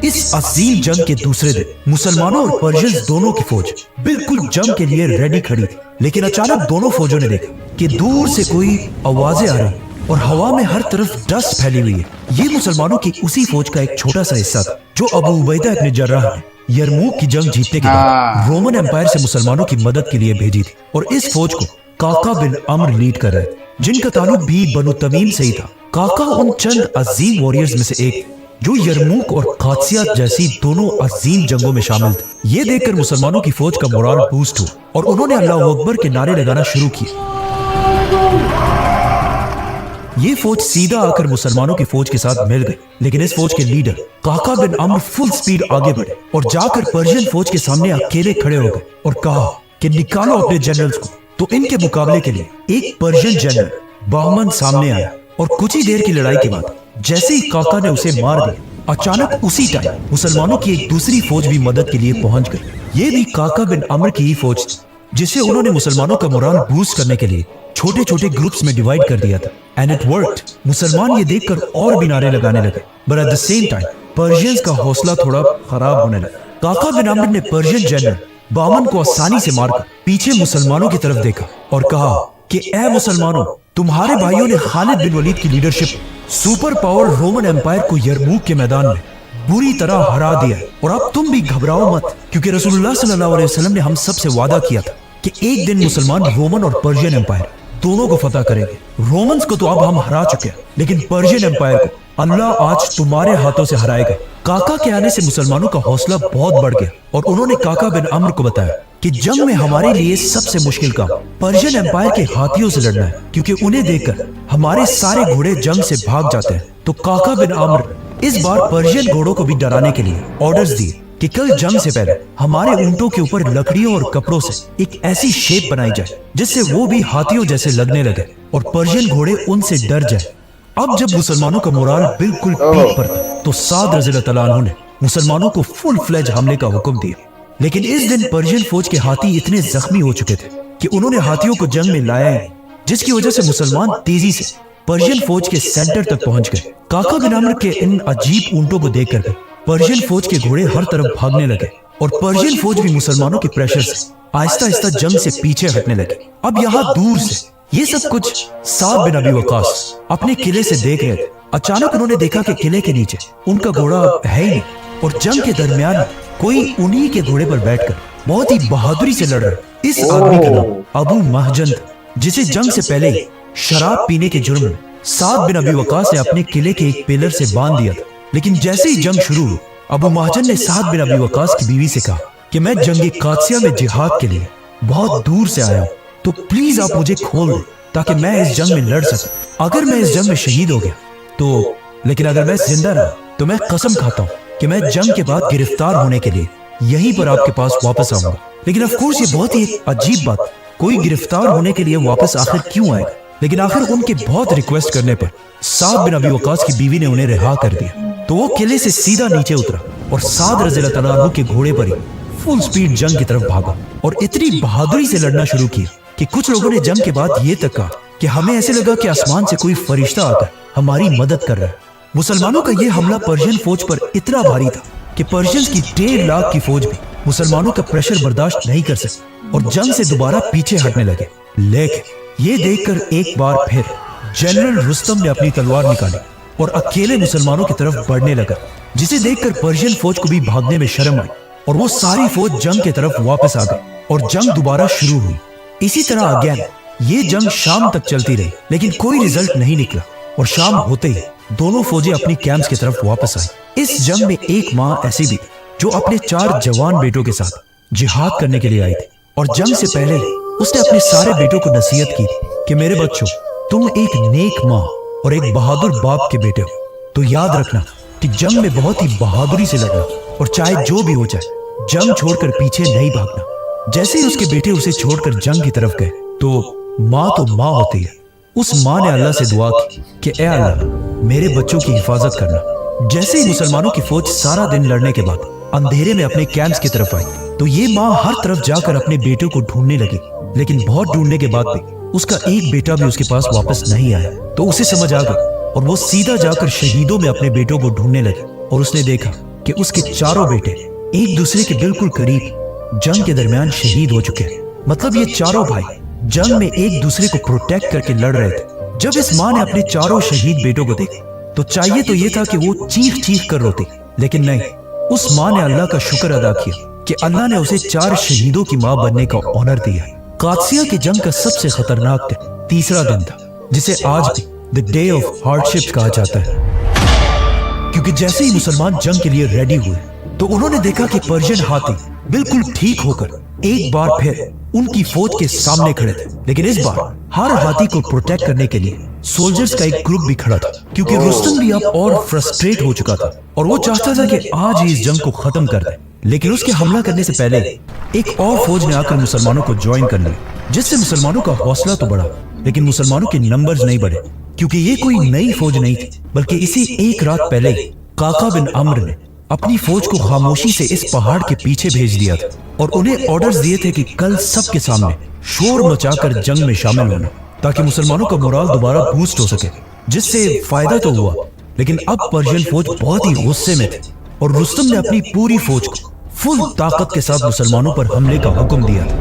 इस अजीम जंग के दूसरे दिन मुसलमानों और पर्शियंस दोनों की फौज बिल्कुल जंग के लिए रेडी खड़ी थी, लेकिन अचानक दोनों फौजों ने देखा कि दूर से कोई आवाजें आ रही और हवा में हर तरफ डस्ट फैली हुई है। ये मुसलमानों की उसी फौज का एक छोटा सा हिस्सा था जो अबू उबैदा इब्न जर्राह ने यरमूक की जंग जीतने के बाद रोमन एम्पायर से मुसलमानों की मदद के लिए भेजी थी और इस फौज को काका बिन अम्र लीड कर रहे थे, जिनका ताल्लुक भी बनु तमीम से ही था। काका उन चंद अजीम वॉरियर्स में से एक जो यरमूक और कादसिया जैसी दोनों अजीम जंगों में शामिल थे। ये देखकर मुसलमानों की फौज का मोराल बूस्ट हुआ और उन्होंने अल्लाह अकबर के नारे लगाना शुरू किए। ये फौज सीधा आकर मुसलमानों की फौज के साथ मिल गई, लेकिन इस फौज के लीडर काका बिन अम्र फुल स्पीड आगे बढ़े और जाकर पर्शियन फौज के सामने अकेले खड़े हो गए और कहा कि निकालो अपने जनरल्स को। तो इनके मुकाबले के लिए एक पर्शियन जनरल बहमन सामने आया और कुछ ही देर की लड़ाई के बाद जैसे ही काका ने उसे मार दिया, अचानक उसी टाइम मुसलमानों की एक दूसरी फौज भी मदद के लिए पहुंच गई। ये भी काका बिन अम्र की ही फौज थी, जिसे उन्होंने मुसलमानों का मोराल बूस्ट करने के लिए छोटे छोटे ग्रुप्स में डिवाइड कर दिया था। And it worked. मुसलमान ये देखकर और भी नारे लगाने लगे, but at the same time Persians का हौसला थोड़ा खराब होने लगा। काका बिन अम्र ने पर्शियन जनरल बामन को आसानी से मारकर पीछे मुसलमानों की तरफ देखा और कहा कि ए मुसलमानों, तुम्हारे भाइयों ने खालिद बिन वलीद की leadership super power Roman empire को यरमूक के मैदान में बुरी तरह हरा दिया है और अब तुम भी घबराओ मत, क्योंकि रसूलुल्लाह सल्लल्लाहु अलैहि वसल्लम ने हम सबसे वादा किया था कि एक दिन मुसलमान रोमन और पर्शियन एम्पायर दोनों को फतह करेंगे। रोमन्स को तो अब हम हरा चुके हैं, लेकिन पर्शियन एम्पायर को अल्लाह आज तुम्हारे हाथों से हराएगा। काका के आने से मुसलमानों का हौसला बहुत बढ़ गया और उन्होंने काका बिन अम्र को बताया कि जंग में हमारे लिए सबसे मुश्किल काम पर्शियन एम्पायर के हाथियों से लड़ना है, क्योंकि उन्हें देखकर हमारे सारे घोड़े जंग से भाग जाते हैं। तो काका बिन अम्र इस बार पर्शियन घोड़ों को भी डराने के लिए ऑर्डर्स दिए कि कल जंग से पहले हमारे ऊंटों के ऊपर लकड़ियों और कपड़ों से एक ऐसी शेप बनाई जाए जिससे वो भी हाथियों जैसे लगने लगे और पर्शियन घोड़े उनसे डर जाए। अब जब मुसलमानों का मोराल बिल्कुल पीक पर था तो साद रज़ियल्लाहु अन्हु ने मुसलमानों को फुल फ्लेज हमले का हुक्म दिया, लेकिन इस दिन पर्शियन फौज के हाथी इतने जख्मी हो चुके थे कि उन्होंने हाथियों को जंग में लाया है, जिसकी वजह से मुसलमान तेजी से पर्शियन फौज के सेंटर तक पहुंच गए। काका बिन अम्र के इन अजीब ऊंटों को देखकर पर्शियन फौज के घोड़े हर तरफ भागने लगे और पर्शियन फौज भी मुसलमानों के प्रेशर से आहिस्ता आहिस्ता जंग से पीछे हटने लगे। अब यहाँ दूर से ये सब कुछ साद बिन अबी वकास अपने किले से देख रहे थे। अचानक उन्होंने देखा कि किले के नीचे उनका घोड़ा है ही नहीं और जंग के दरमियान कोई उन्हीं के घोड़े पर बैठकर बहुत ही बहादुरी से लड़ रहा। इस आदमी का नाम अबू महजन था, जिसे जंग से पहले ही शराब पीने के जुर्म में साद बिन अबी वकास ने अपने किले के एक पिलर से बांध दिया था। लेकिन जैसे ही जंग शुरू हुई, अबू महजन ने साद बिन अबी वकास की बीवी से कहा कि मैं जंग कादसिया में जिहाद के लिए बहुत दूर से आया हूँ, तो प्लीज आप मुझे खोल दो ताकि मैं इस जंग में लड़ सकूं। अगर मैं इस जंग में शहीद हो गया तो, लेकिन अगर मैं जिंदा रहा तो मैं कसम खाता हूँ कि मैं जंग के बाद गिरफ्तार होने के लिए यहीं पर आपके पास वापस आऊंगा। लेकिन ऑफ कोर्स ये बहुत ही एक अजीब बात, कोई गिरफ्तार होने के लिए वापस आखिर क्यों आएगा? लेकिन आखिर उनके बहुत रिक्वेस्ट करने पर साद बिन अबी वकास की बीवी ने उन्हें रिहा कर दिया। तो वो किले से सीधा नीचे उतरा और साद रज़ियल्लाहु तआला अन्हु के घोड़े पर ही फुल स्पीड जंग की तरफ भागा और इतनी बहादुरी से लड़ना शुरू किया कि कुछ लोगों ने जंग के बाद ये तक कहा कि हमें ऐसे लगा कि आसमान से कोई फरिश्ता आकर हमारी मदद कर रहा है। मुसलमानों का ये हमला पर्शियन फौज पर इतना भारी था कि पर्शियंस की 1.5 लाख की फौज भी मुसलमानों का प्रेशर बर्दाश्त नहीं कर सकी और जंग से दोबारा पीछे हटने लगे। लेकिन ये देखकर एक बार फिर जनरल रुस्तम ने अपनी तलवार निकाली और अकेले मुसलमानों की तरफ बढ़ने लगा, जिसे देखकर पर्शियन फौज को भी भागने में शर्म आई और वो सारी फौज जंग की तरफ वापस आ गई और जंग दोबारा शुरू हुई। इसी तरह अगेन ये जंग शाम तक चलती रही, लेकिन कोई रिजल्ट नहीं निकला और शाम होते ही दोनों फौजें अपनी कैंप्स की तरफ वापस आई। इस जंग में एक माँ ऐसी भी जो अपने 4 जवान बेटों के साथ जिहाद करने के लिए आई थी और जंग से पहले उसने अपने सारे बेटों को नसीहत की थी कि मेरे बच्चों, तुम एक नेक माँ और एक बहादुर बाप के बेटे हो, तो याद रखना कि जंग में बहुत ही बहादुरी से लड़ना और चाहे जो भी हो जाए जंग छोड़कर पीछे नहीं भागना। जैसे ही उसके बेटे उसे छोड़कर जंग की तरफ गए तो माँ होती है। उस माँ ने अल्लाह से दुआ की कि ए अल्लाह, मेरे बच्चों की हिफाजत करना। जैसे ही मुसलमानों की फौज सारा दिन लड़ने के बाद अंधेरे में अपने कैंप्स की तरफ आई तो ये माँ हर तरफ जाकर अपने बेटों को ढूंढने लगी, लेकिन बहुत ढूंढने के बाद भी उसका एक बेटा भी उसके पास वापस नहीं आया। तो उसे समझ आ गई और वो सीधा जाकर शहीदों में अपने बेटों को ढूंढने लगी और उसने देखा कि उसके चारों बेटे एक दूसरे के बिल्कुल करीब जंग के दरमियान शहीद हो चुके हैं। मतलब ये चारों भाई जंग में एक दूसरे को प्रोटेक्ट करके लड़ रहे थे। जब इस माँ ने अपने चारों शहीद बेटों को देखा तो चाहिए तो ये था कि वो चीख कर रोती, लेकिन नहीं, उस माँ ने अल्लाह का शुक्र अदा किया कि अल्लाह ने उसे 4 शहीदों की माँ बनने का ऑनर दिया। कादसिया की जंग का सबसे खतरनाक दिन तीसरा दिन था, जिसे आज भी द डे ऑफ हार्डशिप कहा जाता है, क्योंकि जैसे ही मुसलमान जंग के लिए रेडी हुए तो उन्होंने देखा कि पर्शियन हाथी बिल्कुल ठीक होकर एक बार फिर उनकी फौज के सामने खड़े थे। लेकिन इस बार हर हाथी को प्रोटेक्ट करने के लिए सोल्जर्स का एक ग्रुप भी खड़ा था, क्योंकि रुस्तम भी अब और फ्रस्ट्रेट हो चुका था और वो चाहता था कि आज ही इस जंग को खत्म कर दे। लेकिन उसके हमला करने से पहले एक और फौज ने आकर मुसलमानों को ज्वाइन कर लिया, जिससे मुसलमानों का हौसला तो बढ़ा, लेकिन मुसलमानों के नंबर्स नहीं बढ़े, क्योंकि ये कोई नई फौज नहीं थी, बल्कि इसी एक रात पहले ही काका बिन अम्र ने अपनी फौज को खामोशी से इस पहाड़ के पीछे भेज दिया था और उन्हें ऑर्डर्स दिए थे कि कल सबके सामने शोर मचाकर जंग में शामिल होना, ताकि मुसलमानों का मोराल दोबारा बूस्ट हो सके, जिससे फायदा तो हुआ। लेकिन अब पर्शियन फौज बहुत ही गुस्से में थी और रुस्तम ने अपनी पूरी फौज को फुल ताकत के साथ मुसलमानों पर हमले का हुक्म दिया था,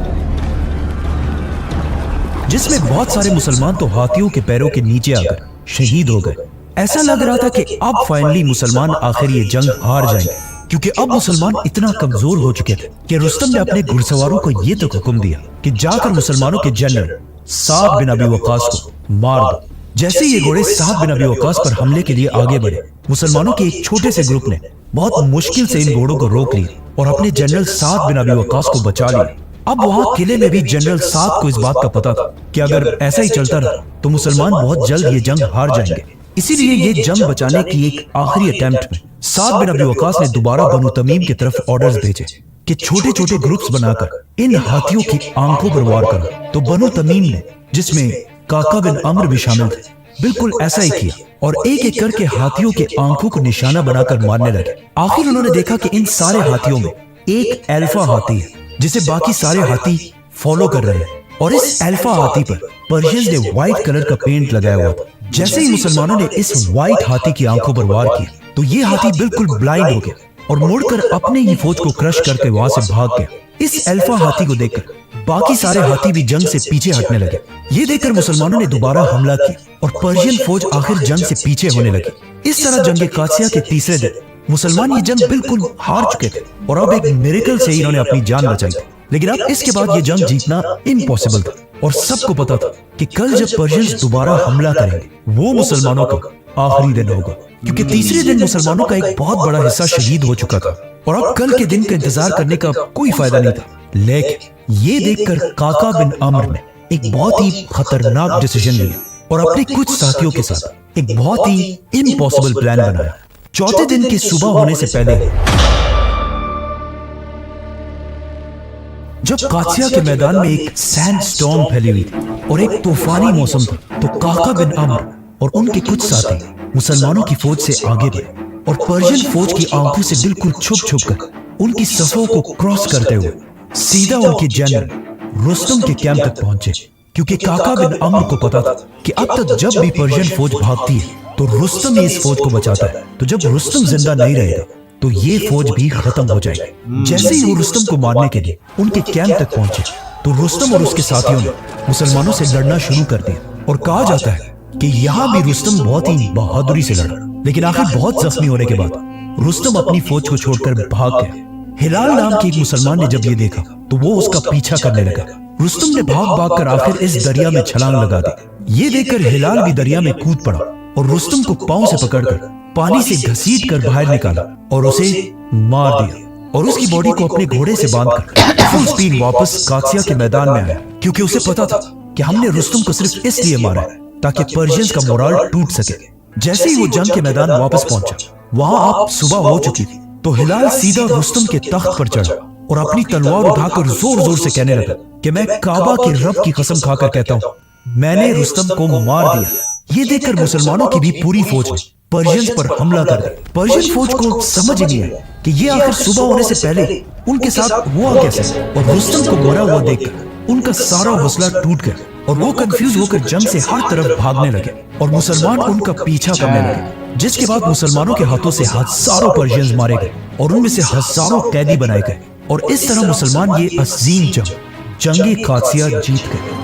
जिसमें बहुत सारे मुसलमान तो हाथियों के पैरों के नीचे आकर शहीद हो गए। ऐसा लग रहा था कि अब फाइनली मुसलमान आखिर ये जंग हार जाएंगे, क्योंकि अब मुसलमान इतना कमजोर हो चुके थे कि रुस्तम ने अपने घुड़सवारों को ये तक हुक्म दिया कि जाकर मुसलमानों के जनरल साद बिन अबी वकास को मार दो। जैसे ये घोड़े साद बिन अबी वकास पर हमले के लिए आगे बढ़े, मुसलमानों के एक छोटे से ग्रुप ने बहुत मुश्किल से इन घोड़ों को रोक लिया और अपने जनरल साद बिन अबी वकास को बचा लिया। अब वहां किले में भी जनरल साद को इस बात का पता था कि अगर ऐसा ही चलता रहा तो मुसलमान बहुत जल्द ये जंग हार जाएंगे। इसीलिए ये जंग बचाने की एक आखिरी अटेम्प्ट में साद बिन अबी वकास ने दोबारा बनु तमीम की तरफ ऑर्डर्स भेजे कि छोटे छोटे ग्रुप्स बनाकर इन हाथियों की आंखों पर वार करो। तो बनु तमीम ने, जिसमें काका बिन अम्र भी शामिल थे, बिल्कुल ऐसा ही किया और एक एक करके हाथियों के आंखों को निशाना बनाकर मारने लगे। आखिर उन्होंने देखा कि इन सारे हाथियों में एक अल्फा हाथी है जिसे बाकी सारे हाथी फॉलो कर रहे हैं और इस अल्फा हाथी पर पर्शियंस ने व्हाइट कलर का पेंट लगाया हुआ था। जैसे ही मुसलमानों ने इस व्हाइट हाथी की आंखों पर वार किया तो ये हाथी बिल्कुल ब्लाइंड हो गया और मुड़कर अपने ही फौज को क्रश करके वहां से भाग गया। इस अल्फा हाथी को देखकर बाकी सारे हाथी भी जंग से पीछे हटने लगे। ये देखकर मुसलमानों ने दोबारा हमला किया और पर्शियन फौज आखिर जंग से पीछे होने लगी। इस तरह जंग कासिया के तीसरे दिन मुसलमान ये जंग बिल्कुल हार चुके थे और अब एक मिरेकल से इन्होंने अपनी जान बचाई थी। लेकिन अब इसके बाद ये जंग जीतना इम्पॉसिबल था और सबको पता था कि कल जब पर्शियंस दोबारा हमला करेंगे वो मुसलमानों का आखिरी दिन होगा, क्योंकि तीसरे दिन मुसलमानों का एक बहुत बड़ा हिस्सा शहीद हो चुका था और अब कल के दिन का इंतजार करने का कोई फायदा नहीं था। लेकिन ये देखकर काका बिन अम्र ने एक बहुत ही खतरनाक डिसीजन लिया और अपने कुछ साथियों के साथ एक बहुत ही इम्पॉसिबल प्लान बनाया। चौथे दिन की सुबह होने से पहले जब कासिया के मैदान में एक सैंड स्टॉर्म फैली हुई थी और एक तूफानी मौसम था, तो काका बिन अम्र और उनके कुछ साथी मुसलमानों की फौज से आगे बढ़े और पर्शियन फौज की आंखों से बिल्कुल छुप कर उनकी सफों को क्रॉस करते हुए सीधा उनके जनरल रुस्तम के कैंप तक पहुंचे, क्योंकि काका बिन अम्र को पता था कि अब तक जब भी पर्शियन फौज भागती है तो रुस्तम ही इस फौज को बचाता है। तो जब रुस्तम जिंदा नहीं रहेगा तो ये फौज भी खत्म हो जाएगी। जैसे ही वो रुस्तम को मारने के लिए उनके कैंप तक पहुंचे तो रुस्तम और उसके साथियों ने मुसलमानों से लड़ना शुरू कर दिया और कहा जाता है कि यहाँ भी रुस्तम बहुत ही बहादुरी से लड़ा, लेकिन आखिर बहुत जख्मी होने के बाद रुस्तम अपनी फौज को छोड़कर भाग गया। हिलाल नाम के एक मुसलमान ने जब ये देखा तो वो उसका पीछा करने लगा। रुस्तम ने भाग कर आखिर इस दरिया में छलांग लगा दी। ये देखकर हिलाल भी दरिया में कूद पड़ा और रुस्तम को पांव से पकड़कर पानी से घसीट कर बाहर निकाला और उसे मार दिया और उसकी बॉडी को अपने घोड़े से बांधकर फुल स्पीड वापस कासिया के मैदान में आया, क्योंकि उसे पता था कि हमने रुस्तम को सिर्फ इसलिए मारा है ताकि पर्शियंस का मोराल टूट सके। जैसे ही वो जंग के मैदान वापस पहुंचा, वहां आप सुबह हो चुकी थी, तो हिलाल सीधा रुस्तम के तख्त पर चढ़ा और अपनी तलवार उठाकर जोर जोर से कहने लगा कि मैं काबा के रब की कसम खाकर कहता हूँ, मैंने रुस्तम को मार दिया। ये देखकर मुसलमानों की भी पूरी फौज ने पर्शियंस पर हमला कर दिया। पर्शियन फौज को समझ नहीं आया कि ये आखिर सुबह होने से पहले उनके साथ हुआ कैसे, और रुस्तम को मरा हुआ देखकर उनका सारा हौसला टूट गया और वो कंफ्यूज होकर जंग से हर तरफ भागने लगे और मुसलमान उनका पीछा करने लगे। जिसके बाद मुसलमानों के हाथों से हजारों पर्शियंस मारे गए और उनमें से हजारों कैदी बनाए गए और इस तरह मुसलमान ये अजीम जंग कासिया जीत गए।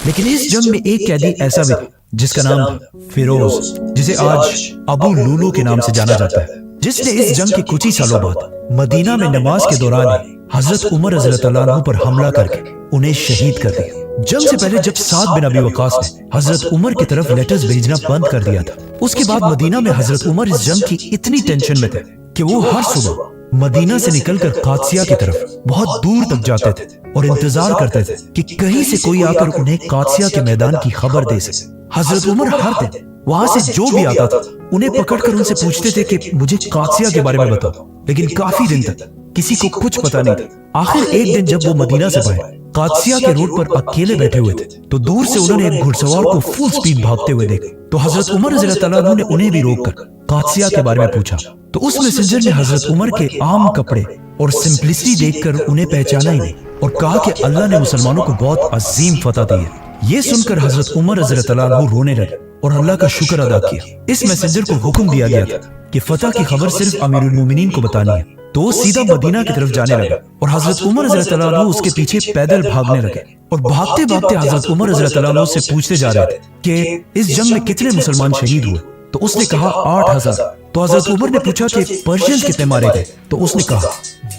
लेकिन इस जंग में एक कैदी ऐसा भी था जिसका नाम था फिरोज, जिसे आज अबू लूलू के नाम से जाना जाता है, जिसने इस जंग के कुछ ही सालों बाद मदीना में नमाज के दौरान हजरत उमर रज़ियल्लाहु अन्हु पर हमला करके उन्हें शहीद कर दिया। जंग से पहले जब साद बिन अबी वकास ने हजरत उमर की तरफ लेटर्स भेजना बंद कर दिया था, उसके बाद मदीना में हजरत उमर इस जंग की इतनी टेंशन में थे कि वो हर सुबह मदीना से निकलकर कासिया की तरफ बहुत दूर तक जाते थे और इंतजार करते थे कि कहीं से कोई आकर उन्हें कासिया के मैदान की खबर दे सके। हजरत उमर हर दिन वहां से जो भी आता था उन्हें पकड़कर उनसे पूछते थे कि मुझे कासिया के बारे में बताओ, लेकिन काफी दिन तक किसी को कुछ पता नहीं था। आखिर एक दिन जब वो मदीना से बाहर कासिया के रोड पर अकेले बैठे हुए थे तो दूर से उन्होंने एक घुड़सवार को फुल स्पीड भागते हुए देखा। तो हजरत उमर रज़ियल्लाहु अन्हु ने उन्हें भी रोककर कासिया के बारे में पूछा, तो उस मैसेंजर ने हजरत उमर के आम कपड़े और सिंपलिसिटी देखकर उन्हें पहचाना ही नहीं और कहा कि अल्लाह ने मुसलमानों को बहुत अजीम फतह दी है। ये सुनकर हजरत उमर रज़ियल्लाहु अन्हु रोने लगे और अल्लाह का शुक्र अदा किया। इस मैसेंजर को हुक्म दिया गया था कि फतह की खबर सिर्फ अमीरुल मोमिनीन को बतानी है, तो वो सीधा मदीना की तरफ जाने लगा और हजरत उमर रज़ियल्लाहु अन्हु उसके पीछे पैदल भागने लगे और भागते भागते हजरत उमर रज़ियल्लाहु अन्हु से पूछते जा रहे थे कि इस जंग में कितने मुसलमान शहीद हुए। तो उसने कहा 8,000। तो हजरत उमर ने पूछा कि पर्शियंस कितने मारे गए, तो उसने कहा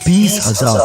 20,000।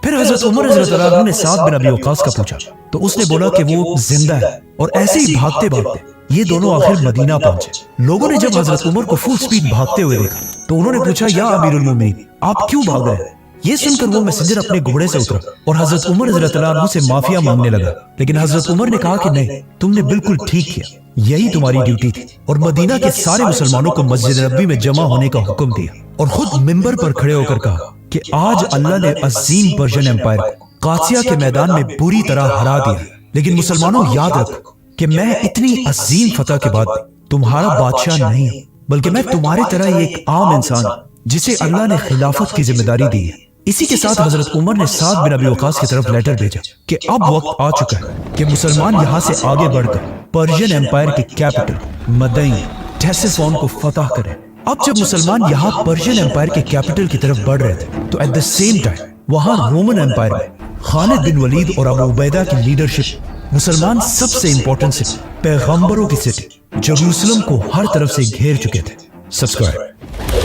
फिर हजरत उमर रज़ियल्लाहु अन्हु ने साद बिन अबी वकास का पूछा, तो उसने बोला कि वो जिंदा है। और ऐसे ही भागते भागते ये दोनों आखिर मदीना पहुंचे। लोगों ने जब हजरत उमर को फुल स्पीड भागते हुए देखा तो उन्होंने पूछा, या अमीरुल मोमिनीन, आप क्यों भाग रहे हैं? ये सुनकर वो मैसेंजर अपने घोड़े से उतरा और हजरत उमर रज़ियल्लाहु अन्हु से माफिया मांगने लगा, लेकिन हजरत उमर ने कहा कि नहीं, तुमने बिल्कुल ठीक किया, यही तुम्हारी ड्यूटी थी। और मदीना के सारे मुसलमानों को मस्जिद नबवी में जमा होने का हुक्म दिया और खुद मिंबर पर खड़े होकर कहा कि आज अल्लाह ने अजीम पर्शियन एम्पायर को कासिया के मैदान में बुरी तरह हरा दिया, लेकिन मुसलमानों याद रखो कि मैं इतनी अजीम फतह के बाद तुम्हारा बादशाह नहीं हूं, बल्कि मैं तुम्हारी तरह ही एक आम इंसान हूं। जिसे अल्लाह ने खिलाफत की जिम्मेदारी दी है। इसी के साथ हजरत उमर ने साद बिन अबी वकास की तरफ लेटर भेजा कि अब वक्त आ चुका है कि मुसलमान यहाँ से आगे बढ़कर पर्शियन एम्पायर की कैपिटल मदइन टेसिफोन को फतह करें। अब जब मुसलमान यहाँ पर्शियन एम्पायर के कैपिटल की तरफ बढ़ रहे थे तो एट द सेम टाइम वहाँ रोमन एम्पायर में खालिद बिन वलीद और अबू उबैदा की लीडरशिप मुसलमान सबसे इंपॉर्टेंट सिटी पैगंबरों की सिटी जेरूसलम को हर तरफ से घेर चुके थे। सब्सक्राइब।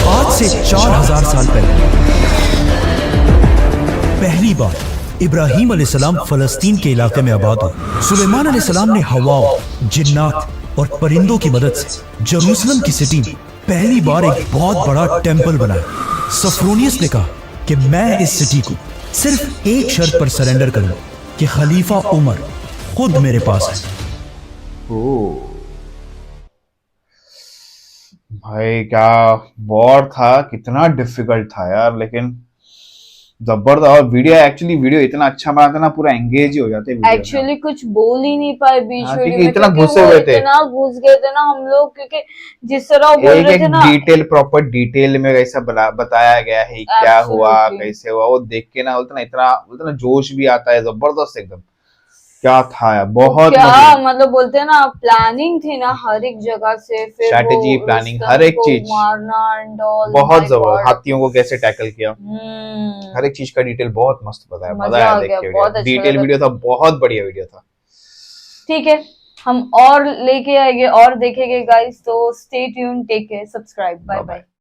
आज से 4000 साल पहले पहली बार इब्राहीम अलैहिस्सलाम फलस्तीन के इलाके में आबाद हुए। सुलेमान अलैहिस्सलाम ने हवा, जिन्नात और परिंदों की मदद से जेरूसलम की सिटी में पहली बार एक बहुत बड़ा टेंपल बनाया। सफ्रोनियस ने कहा कि मैं इस सिटी को सिर्फ एक शर्त पर सरेंडर करूंगा कि खलीफा उमर खुद मेरे पास है। भाई क्या वॉर था, कितना डिफिकल्ट था यार, लेकिन जबरदस्त। और वीडियो इतना अच्छा बना था ना, पूरा एंगेज ही हो जाते वीडियो। एक्चुअली कुछ बोल ही नहीं पाए बीच हाँ, वीडियो क्योंकि में, इतना क्योंकि घुसे वो हुए थे। इतना घुस गए थे ना हम लोग, क्योंकि जिस तरह वो बोल रहे थे ना डिटेल, प्रॉपर डिटेल में कैसा बताया गया है, क्या हुआ, Absolutely. कैसे हुआ, वो देख के ना बोलते ना जोश भी आता है, जबरदस्त एकदम। क्या था यार, बहुत क्या मतलब बोलते हैं ना, प्लानिंग थी ना हर एक जगह से, फिर स्ट्रैटेजी, वो प्लानिंग, रुस्तम हर एक को चीज मारना एंड ऑल, बहुत जबरदस्त। हाथियों को कैसे टैकल किया, हम्म, हर एक चीज का डिटेल बहुत मस्त बताया, मजा मजा आया आ देख गया, के। बहुत अच्छा डिटेल लगा। वीडियो था, बहुत बढ़िया वीडियो था। ठीक है, हम और लेके आएंगे और देखेंगे गाइस, तो stay tune, take care, subscribe, bye Bye-bye. Bye.